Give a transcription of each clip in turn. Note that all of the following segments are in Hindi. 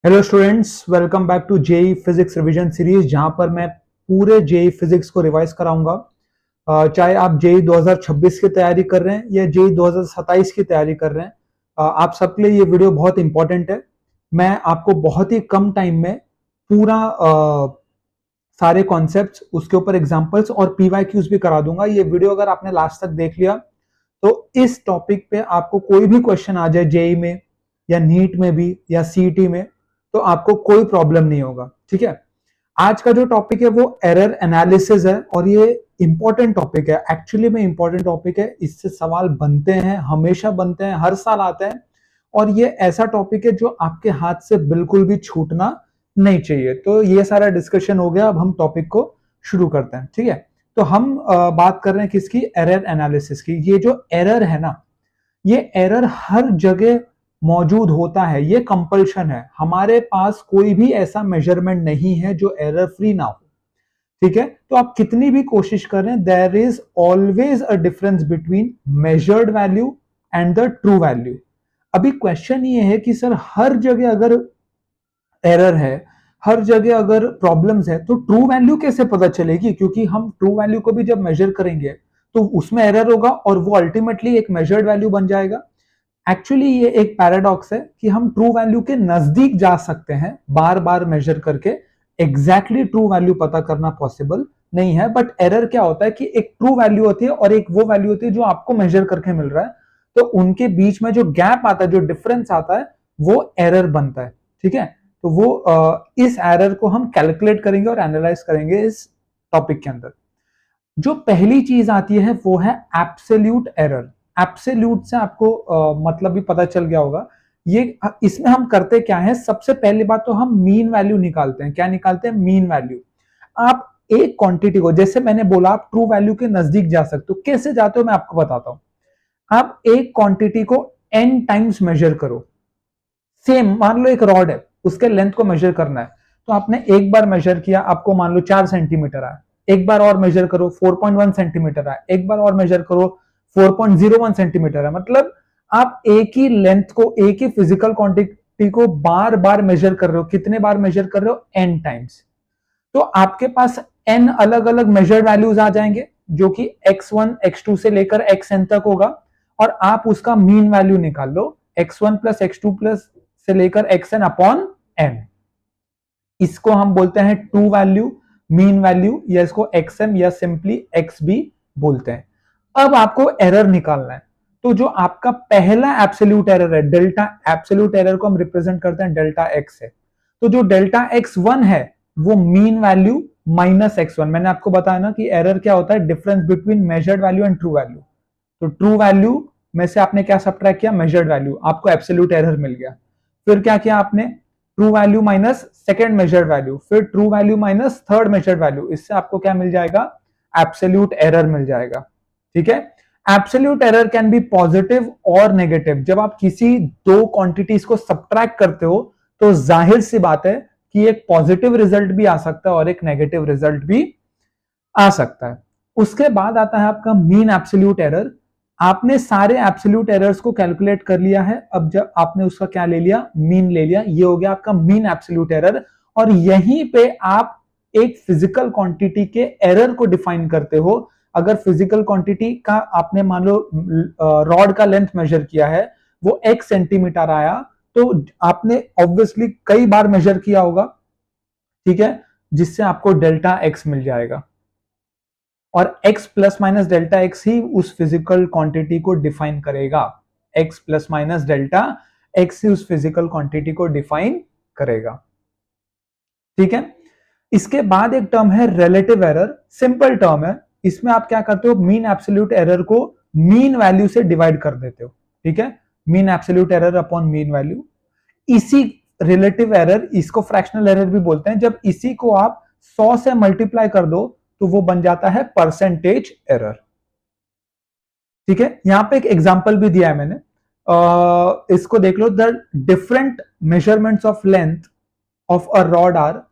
Hello students, welcome back to JEE physics revision series, जहां पर मैं पूरे जेई फिजिक्स को रिवाइज कराऊंगा। चाहे आप जेई 2026 की तैयारी कर रहे हैं या जेई 2027 की तैयारी कर रहे हैं, आप सबके लिए ये वीडियो बहुत इंपॉर्टेंट है। मैं आपको बहुत ही कम टाइम में पूरा सारे कॉन्सेप्ट्स, उसके ऊपर एग्जांपल्स और पीवाईक्यूज भी करा दूंगा। ये वीडियो अगर आपने लास्ट तक देख लिया तो इस टॉपिक पे आपको कोई भी क्वेश्चन आ जाए जेई में या नीट में भी या सीईटी में, तो आपको कोई प्रॉब्लम नहीं होगा। ठीक है। आज का जो टॉपिक है वो एरर एनालिसिस है और ये इंपॉर्टेंट टॉपिक है। एक्चुअली में इंपॉर्टेंट टॉपिक है, इससे सवाल बनते हैं, हमेशा बनते हैं, हर साल आते हैं। और ये ऐसा टॉपिक है जो आपके हाथ से बिल्कुल भी छूटना नहीं चाहिए। तो ये सारा डिस्कशन हो गया, अब हम टॉपिक को शुरू करते हैं। ठीक है। तो हम बात कर रहे हैं किसकी? एरर एनालिसिस की। ये जो एरर है ना, ये एरर हर जगह मौजूद होता है, ये कंपल्शन है। हमारे पास कोई भी ऐसा मेजरमेंट नहीं है जो एरर फ्री ना हो। ठीक है। तो आप कितनी भी कोशिश करें, there is always a difference between measured value and the true value. अभी क्वेश्चन ये है कि सर हर जगह अगर एरर है, हर जगह अगर प्रॉब्लम्स है, तो ट्रू वैल्यू कैसे पता चलेगी? क्योंकि हम ट्रू वैल्यू को भी जब मेजर करेंगे तो उसमें एरर होगा और वो अल्टीमेटली एक मेजर्ड वैल्यू बन जाएगा। एक्चुअली ये एक पैराडॉक्स है कि हम ट्रू वैल्यू के नजदीक जा सकते हैं बार बार मेजर करके, एग्जैक्टली ट्रू वैल्यू पता करना पॉसिबल नहीं है। बट एरर क्या होता है कि एक ट्रू वैल्यू होती है और एक वो वैल्यू होती है जो आपको मेजर करके मिल रहा है। तो उनके बीच में जो गैप आता है, जो डिफरेंस आता है, वो एरर बनता है। ठीक है। तो वो इस एरर को हम कैलकुलेट करेंगे और एनालाइज करेंगे इस टॉपिक के अंदर। जो पहली चीज आती है वो है एब्सोल्यूट एरर। एब्सोल्यूट से आपको मतलब भी पता चल गया होगा। ये इसमें हम करते क्या है, सबसे पहली बात तो हम मीन वैल्यू निकालते हैं। क्या निकालते हैं? Mean value. आप एक क्वांटिटी को, जैसे मैंने बोला, आप ट्रू वैल्यू के नजदीक जा सकते हो। कैसे जाते हो मैं आपको बताता हूं। आप एक क्वांटिटी को n टाइम्स मेजर करो। सेम मान लो एक रॉड है, उसके लेंथ को मेजर करना है। तो आपने एक बार मेजर किया, आपको मान लो 4 सेंटीमीटर आया। एक बार और मेजर करो, 4.1 सेंटीमीटर आया। एक बार और मेजर करो, 4.01 सेंटीमीटर है। मतलब आप एक ही लेंथ को, एक ही फिजिकल क्वांटिटी को बार बार मेजर कर रहे हो। कितने बार मेजर कर रहे हो? N times. तो आपके पास एन अलग अलग मेजर्ड वैल्यूज आ जाएंगे, जो कि x1 x2 से लेकर xn तक होगा। और आप उसका मीन वैल्यू निकाल लो, x1 प्लस x2 प्लस से लेकर xn अपॉन n। इसको हम बोलते हैं ट्रू वैल्यू, मीन वैल्यू, या इसको xm या सिंपली x भी बोलते हैं। अब आपको एरर निकालना है। तो जो आपका पहला एब्सोल्यूट एरर है, डेल्टा, एब्सोल्यूट एरर को हम रिप्रेजेंट करते हैं डेल्टा x से। तो जो डेल्टा x1 है वो मीन वैल्यू माइनस x1। मैंने आपको बताया ना कि एरर क्या होता है? Difference between measured value and true value. तो ट्रू वैल्यू में से आपने क्या सब्ट्रैक्ट किया? Measured value. आपको एब्सोल्यूट एरर मिल गया। फिर क्या किया आपने? True value minus second measured value, फिर true value minus third measured value. इससे आपको क्या मिल जाएगा? एब्सोल्यूट एरर मिल जाएगा। ठीक है। Absolute error can be positive और नेगेटिव। जब आप किसी दो क्वांटिटीज को सब्ट्रैक्ट करते हो तो जाहिर सी बात है कि एक पॉजिटिव रिजल्ट भी आ सकता है और एक नेगेटिव रिजल्ट भी आ सकता है। उसके बाद आता है आपका मीन एब्सोल्यूट एरर। आपने सारे एब्सोल्यूट एरर्स को कैलकुलेट कर लिया है। अब जब आपने उसका क्या ले लिया? मीन ले लिया। ये हो गया आपका मीन एब्सोल्यूट एरर। और यहीं पे आप एक फिजिकल क्वांटिटी के एरर को डिफाइन करते हो। अगर फिजिकल क्वांटिटी का आपने मान लो रॉड का लेंथ मेजर किया है, वो x सेंटीमीटर आया, तो आपने ऑब्वियसली कई बार मेजर किया होगा। ठीक है। जिससे आपको डेल्टा x मिल जाएगा। और x plus minus delta x ही उस फिजिकल क्वांटिटी को डिफाइन करेगा। x plus minus delta x ही उस फिजिकल क्वांटिटी को डिफाइन करेगा। ठीक है। इसके बाद एक टर्म है रिलेटिव एरर। सिंपल टर्म है। इसमें आप क्या करते हो? मीन एब्सोल्यूट एरर को मीन वैल्यू से डिवाइड कर देते हो। ठीक है। Mean absolute error upon mean value. इसी रिलेटिव एरर, इसको फ्रैक्शनल एरर भी बोलते हैं। जब इसी को आप 100 से मल्टीप्लाई कर दो तो वो बन जाता है परसेंटेज एरर। ठीक है। यहां पे एक एग्जांपल भी दिया है मैंने, इसको देख लो। The different measurements of length of a rod are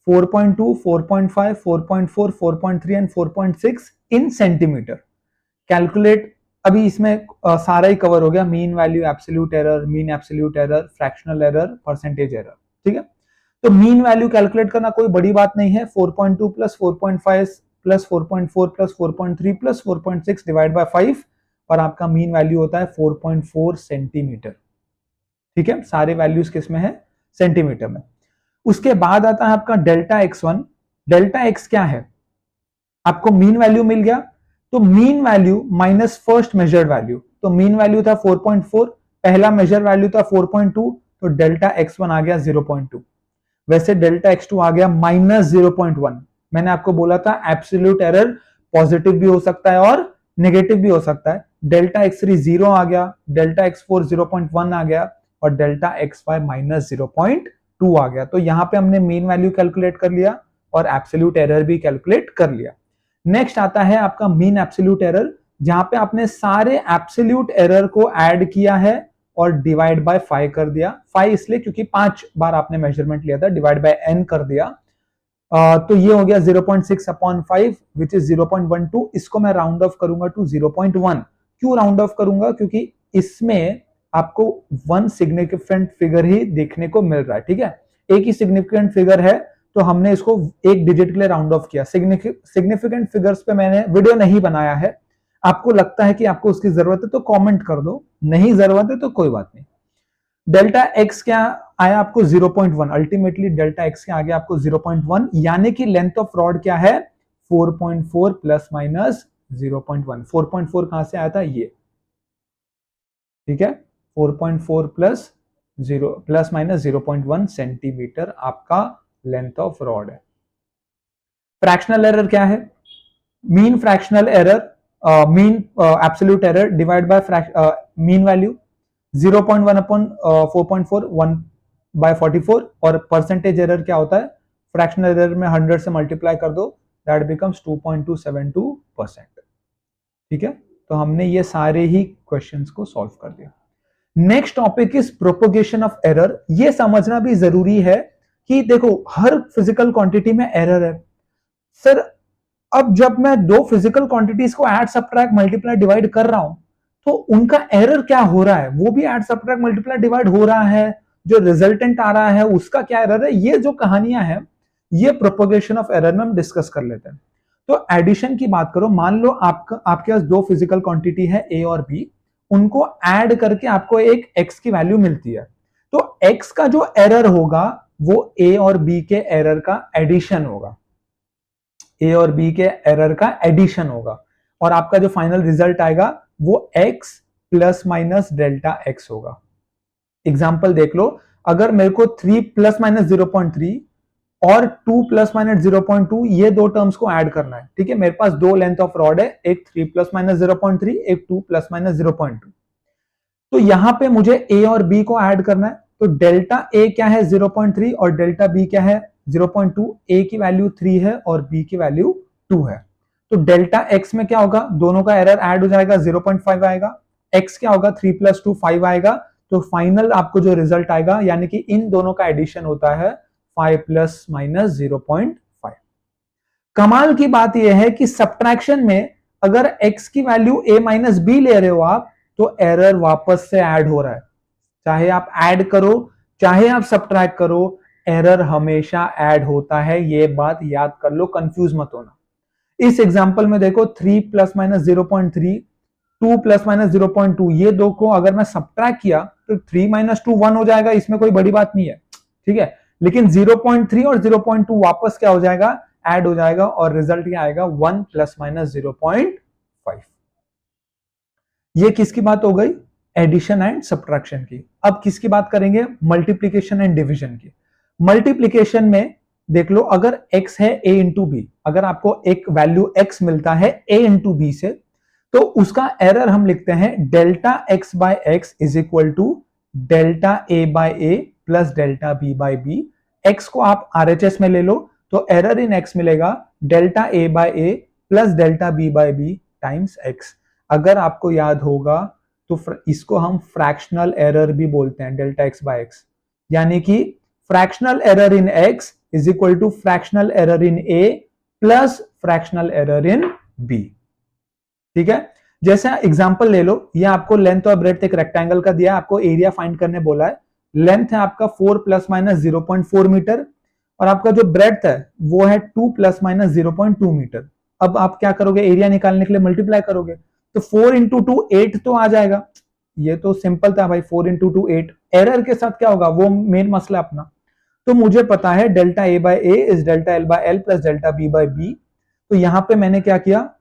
4.2, 4.5, 4.4, 4.3 and 4.6 in centimetre. Calculate. अभी इसमें सारा ही कवर हो गया, mean value, absolute error, mean absolute error, fractional error, percentage error. ठीक है। तो मीन वैल्यू कैलकुलेट करना कोई बड़ी बात नहीं है, 4.2 plus 4.5 plus 4.4 plus 4.3 plus 4.6 divide by 5 और आपका मीन वैल्यू होता है 4.4 सेंटीमीटर। ठीक है, सारे वैल्यूज किस में है, सेंटीमीटर में। उसके बाद आता है आपका डेल्टा x1। डेल्टा x क्या है, आपको मीन वैल्यू मिल गया, तो mean value minus first measured value, तो मीन वैल्यू था 4.4, पहला मेजर वैल्यू था 4.2, तो डेल्टा x1 आ गया 0.2। वैसे डेल्टा x2 आ गया माइनस 0.1। मैंने आपको बोला था एब्सोल्यूट एरर पॉजिटिव भी हो सकता है और नेगेटिव भी हो सकता है। डेल्टा x3 0 आ गया, डेल्टा x4 0.1 आ गया और डेल्टा xy माइनस 0.2 आ गया। तो यहां पे हमने मीन वैल्यू कैलकुलेट कर लिया और एब्सोल्यूट एरर भी कैलकुलेट कर लिया। नेक्स्ट आता है आपका मीन एब्सोल्यूट एरर, जहां पे आपने सारे एब्सोल्यूट एरर को ऐड किया है और डिवाइड बाय 5 कर दिया। 5 इसलिए क्योंकि 5 बार आपने मेजरमेंट लिया था, डिवाइड बाय n कर दिया। तो ये हो गया 0.6 अपॉन 5 विच इज 0.12। इसको मैं राउंड ऑफ करूंगा टू 0.1। क्यों राउंड ऑफ करूंगा, क्योंकि इसमें आपको वन सिग्निफिकेंट फिगर ही देखने को मिल रहा है। ठीक है, एक ही सिग्निफिकेंट फिगर है तो हमने इसको एक डिजिट के लिए राउंड ऑफ किया। सिग्निफिकेंट फिगर्स पे मैंने वीडियो नहीं बनाया है, आपको लगता है कि आपको उसकी जरूरत है तो कमेंट कर दो, नहीं जरूरत है तो कोई बात नहीं। डेल्टा एक्स क्या आया आपको 0.1, अल्टीमेटली डेल्टा एक्स के आगे आपको 0.1, यानी कि लेंथ ऑफ रॉड क्या है 4.4 प्लस माइनस 0.1। 4.4 कहां से आया था, ये ठीक है, 4.4 प्लस माइनस 0.1 सेंटीमीटर आपका लेंथ ऑफ रॉड है। फ्रैक्शनल एरर क्या है, mean fractional error, mean absolute error divide by mean value 0.1 upon 4.4, 1 by 44। और परसेंटेज एरर क्या होता है, फ्रैक्शनल एरर में 100 से मल्टीप्लाई कर दो, दैट बिकम्स 2.272%। ठीक है, तो हमने ये सारे ही क्वेश्चंस को सॉल्व कर दिया। Next topic is propagation of error. ये समझना भी जरूरी है कि देखो हर फिजिकल क्वांटिटी में एरर है। सर अब जब मैं दो फिजिकल क्वांटिटीज को ऐड सब्ट्रैक्ट मल्टीप्लाई डिवाइड कर रहा हूं तो उनका एरर क्या हो रहा है, वो भी ऐड सब्ट्रैक्ट मल्टीप्लाई डिवाइड हो रहा है, जो रिजल्टेंट आ रहा है उसका क्या एरर है, ये जो कहानियां हैं ये प्रोपोगेशन ऑफ एरर में हम डिस्कस कर लेते हैं। तो एडिशन की बात करो, मान लो आपके पास दो फिजिकल क्वांटिटी है ए और बी, उनको ऐड करके आपको एक एक्स की वैल्यू मिलती है, तो एक्स का जो एरर होगा वो ए और बी के एरर का एडिशन होगा, ए और बी के एरर का एडिशन होगा, और आपका जो फाइनल रिजल्ट आएगा वो x plus minus delta x होगा। एग्जाम्पल देख लो, अगर मेरे को 3 प्लस माइनस 0.3 और 2 प्लस माइनस 0.2 ये दो टर्म्स को ऐड करना है। ठीक है, मेरे पास दो लेंथ ऑफ रॉड है, एक 3 प्लस माइनस 0.3, एक 2 प्लस माइनस 0.2। तो यहां पे मुझे a और b को ऐड करना है, तो डेल्टा a क्या है 0.3 और डेल्टा b क्या है 0.2। a की वैल्यू 3 है और b की वैल्यू 2 है, तो डेल्टा x में क्या होगा, दोनों का एरर ऐड हो जाएगा, 0.5 आएगा। x क्या होगा 3 प्लस 2 5 आएगा, तो फाइनल आपको जो रिजल्ट आएगा यानी कि इन दोनों का एडिशन होता है 5 प्लस माइनस 0.5। कमाल की बात यह है कि सब्ट्रैक्शन में अगर x की वैल्यू a माइनस बी ले रहे हो आप, तो एरर वापस से ऐड हो रहा है, चाहे आप ऐड करो चाहे आप सब्ट्रैक्ट करो, एरर हमेशा ऐड होता है, ये बात याद कर लो, कंफ्यूज मत होना। इस एग्जांपल में देखो 3 प्लस माइनस 0.3, 2 प्लस माइनस 0.2, ये दो को अगर मैं सब्ट्रैक्ट किया तो 3 माइनस 2 1 हो जाएगा, इसमें कोई बड़ी बात नहीं है। ठीक है, लेकिन 0.3 और 0.2 वापस क्या हो जाएगा, ऐड हो जाएगा, और रिजल्ट क्या आएगा 1 प्लस माइनस 0.5। ये किसकी बात हो गई, एडिशन एंड सब्ट्रैक्शन की। अब किसकी बात करेंगे, मल्टीप्लीकेशन एंड डिवीजन की। मल्टीप्लीकेशन में देख लो, अगर x है a इंटू बी, अगर आपको एक वैल्यू x मिलता है a इंटू बी से, तो उसका एरर हम लिखते हैं delta x by X is equal to delta a by A plus delta b by B. x को आप RHS में ले लो तो एरर इन x मिलेगा delta a by A plus delta b by B times x। अगर आपको याद होगा तो इसको हम फ्रैक्शनल एरर भी बोलते हैं, डेल्टा x बाय एक्स, यानी कि fractional error in x is equal to fractional error in a plus fractional error in b। ठीक है, जैसे एग्जांपल ले लो, ये आपको लेंथ और ब्रेड्थ एक रेक्टेंगल का दिया है, आपको एरिया फाइंड करने बोला है। लेंथ है आपका 4 प्लस माइनस 0.4 मीटर और आपका जो ब्रेड्थ है वो है 2 प्लस माइनस 0.2 मीटर। अब आप क्या करोगे, एरिया निकालने के लिए मल्टीप्लाई करोगे, तो 4 इंटू 2 8 तो आ जाएगा। ये तो सिंपल था भाई, 4 इंटू 2 8। एरर के साथ क्या होगा, वो मेन मसला अपना। तो मुझे पता है delta A by A is delta L by L plus delta B by B. तो यहां पे मैंने क्या किया,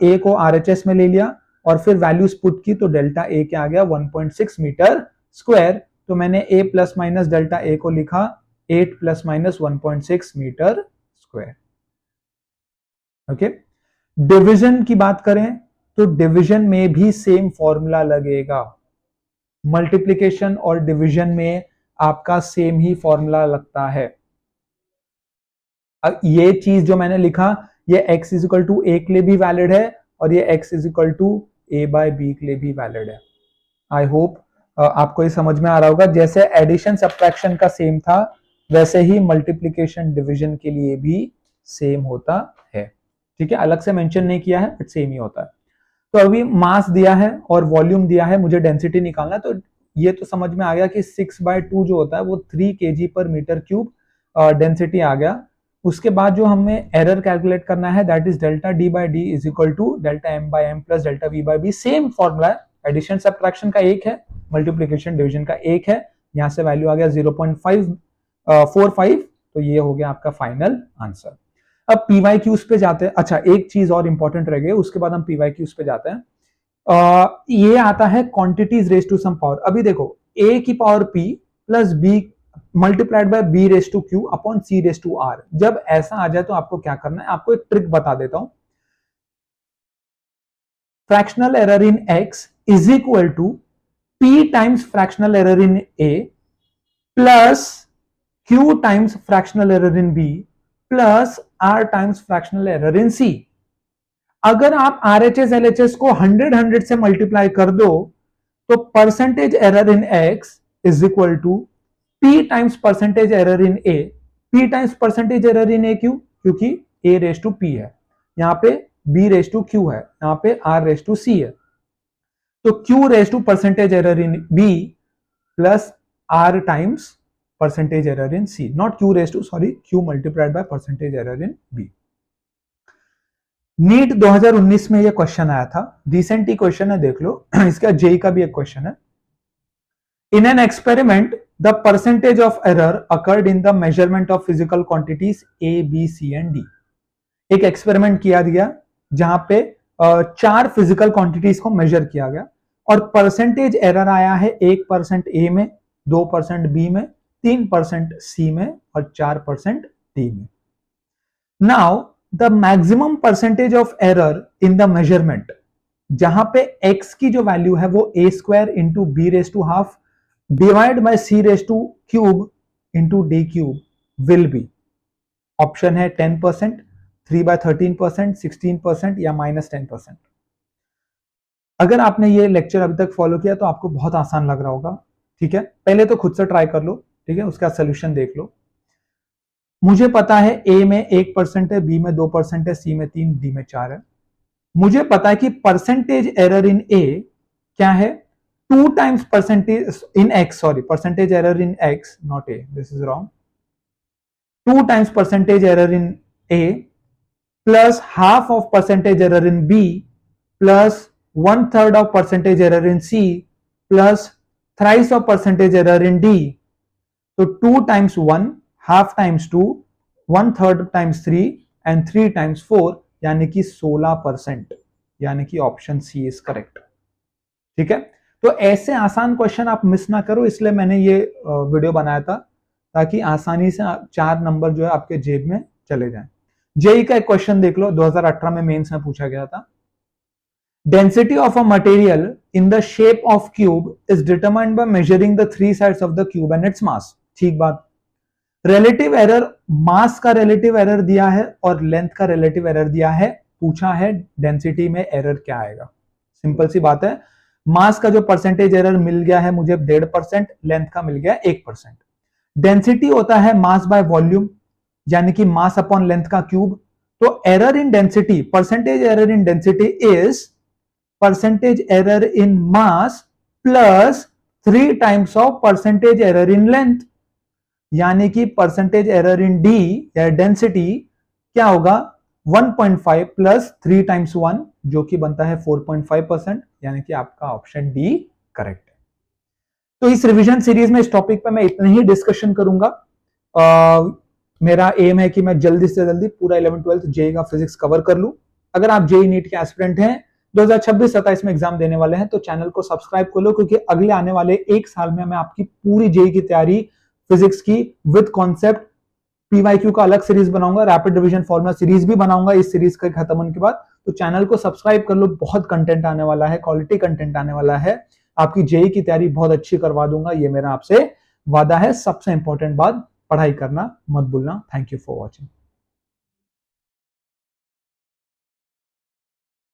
ए को आरएचएस में ले लिया और फिर वैल्यूज पुट की, तो डेल्टा ए क्या आ गया 1.6 मीटर स्क्वायर। तो मैंने A plus minus delta A को लिखा 8 plus minus 1.6 metre square. Okay, division की बात करें तो डिवीजन में भी सेम फॉर्मूला लगेगा। मल्टीप्लिकेशन और डिवीजन में आपका सेम ही फॉर्मूला लगता है। ये चीज जो मैंने लिखा, ये x is equal to A के लिए भी वैलिड है और ये x is equal to A by B के लिए भी वैलिड है। आई होप आपको ये समझ में आ रहा होगा। जैसे एडिशन सब्ट्रैक्शन का सेम था, वैसे ही मल्टीप्लिकेशन डिवीजन के लिए भी सेम होता है। ठीक है, अलग से मेंशन नहीं किया है बट सेम ही होता है। तो अभी मास दिया है और वॉल्यूम दिया है, मुझे डेंसिटी निकालना है। तो ये तो समझ में आ गया कि 6/2 जो होता है वो 3 kg पर मीटर क्यूब डेंसिटी आ गया। उसके बाद जो हमें एरर कैलकुलेट करना है, that is delta D by D is equal to delta M by M plus delta V by B. Same formula है, एडिशन सब्ट्रैक्शन का एक है, मल्टीप्लीकेशन डिवीजन का एक है। यहां से वैल्यू आ गया 0.545, तो ये हो गया आपका फाइनल आंसर। अब पीवाई क्यूज पे जाते हैं। अच्छा, एक चीज और इंपॉर्टेंट रह गई, उसके बाद हम पीवाई क्यूज पे जाते हैं। ये आता है quantities raise to some power. अभी देखो, ए की power P plus B multiplied by B raise to Q upon C raise to R. जब ऐसा आ जाए तो आपको क्या करना है, आपको एक ट्रिक बता देता हूं। Fractional error in x is equal to P times fractional error in A plus q times fractional error in B plus are times fractional error in c. अगर आप आरएचएस एलएचएस को 100 से मल्टीप्लाई कर दो, तो percentage error in x is equal to P times percentage error in A. P times percentage error in A Q, क्योंकि ए रेस टू पी है, यहां पे बी रेस टू क्यू है, यहां पे आर रेस टू सी है। तो Q raise to percentage error in B plus are times percentage error in C, not Q raise to, sorry, Q multiplied by percentage error in B. NEET 2019 में ये क्वेश्चन आया था, रिसेंट ही क्वेश्चन है, देख लो। इसका जेई का भी एक क्वेश्चन है। In an experiment the percentage of error occurred in the measurement of physical quantities A B C and D. एक एक्सपेरिमेंट किया गया जहां पे 4 फिजिकल क्वांटिटीज को मेजर किया गया और परसेंटेज एरर आया है 1% ए में, 2% बी में, 3% सी में और 4% डी में। Now the maximum percentage of error in the measurement, जहां पे x की जो वैल्यू है वो a square into B raise to half divide by C raise to cube into D cube will be. Option है 10%, 3/13%, 16% या -10%। अगर आपने ये लेक्चर अभी तक फॉलो किया तो आपको बहुत आसान लग रहा होगा। ठीक है, पहले तो खुद से ट्राई कर लो, ठीक है, उसका सोल्यूशन देख लो। मुझे पता है ए में 1% है, बी में 2% है, सी में 3, डी में 4 है। मुझे पता है कि परसेंटेज एरर इन ए क्या है, 2 times percentage in X, sorry, percentage error in X, not A, this is wrong. 2 times percentage error in A plus half of percentage error in B plus 1/3 of percentage error in C plus thrice of percentage error in D. तो 2 times 1, half times 2, 1/3 times 3 and 3 times 4, यानी कि 16%, यानी कि ऑप्शन सी इज करेक्ट। ठीक है, तो ऐसे आसान क्वेश्चन आप मिस ना करो, इसलिए मैंने ये वीडियो बनाया था, ताकि आसानी से 4 नंबर जो है आपके जेब में चले जाएं। जेई का एक क्वेश्चन देख लो, 2018 में मेंस में पूछा गया था। Density of a material in the shape of cube is determined by measuring the 3 sides of the cube and its mass. ठीक बात। रिलेटिव एरर, मास का रिलेटिव एरर दिया है और लेंथ का रिलेटिव एरर दिया है, पूछा है डेंसिटी में एरर क्या आएगा। सिंपल सी बात है, मास का जो परसेंटेज एरर मिल गया है मुझे 1.5%, लेंथ का मिल गया 1%। डेंसिटी होता है मास बाय वॉल्यूम, यानी कि मास अपॉन लेंथ का क्यूब। तो error in density, percentage error in density is percentage error in mass plus 3 times of percentage error in length. यानी कि परसेंटेज एरर इन डी या डेंसिटी क्या होगा 1.5 प्लस 3 टाइम्स 1 जो कि बनता है 4.5%, यानी कि आपका ऑप्शन डी करेक्ट है। तो इस रिवीजन सीरीज में इस टॉपिक पे मैं इतना ही डिस्कशन करूंगा। मेरा एम है कि मैं जल्दी से जल्दी पूरा 11th-12th जेई का फिजिक्स कवर कर लूं। अगर आप जेई नीट के एस्पिरेंट हैं 2026-27 में एग्जाम देने वाले हैं तो चैनल को सब्सक्राइब कर लो, क्योंकि अगले आने वाले एक साल में मैं आपकी पूरी जेई की तैयारी फिजिक्स की विद कॉन्सेप्ट पीवाईक्यू का अलग सीरीज बनाऊंगा, रैपिड डिवीजन फॉर्मूला सीरीज भी बनाऊंगा इस सीरीज के खत्म होने के बाद। तो चैनल को सब्सक्राइब कर लो, बहुत कंटेंट आने वाला है, क्वालिटी कंटेंट आने वाला है, आपकी जेई की तैयारी बहुत अच्छी करवा दूंगा, ये मेरा आपसे वादा है। सबसे इंपॉर्टेंट बात, पढ़ाई करना मत भूलना। Thank you for watching.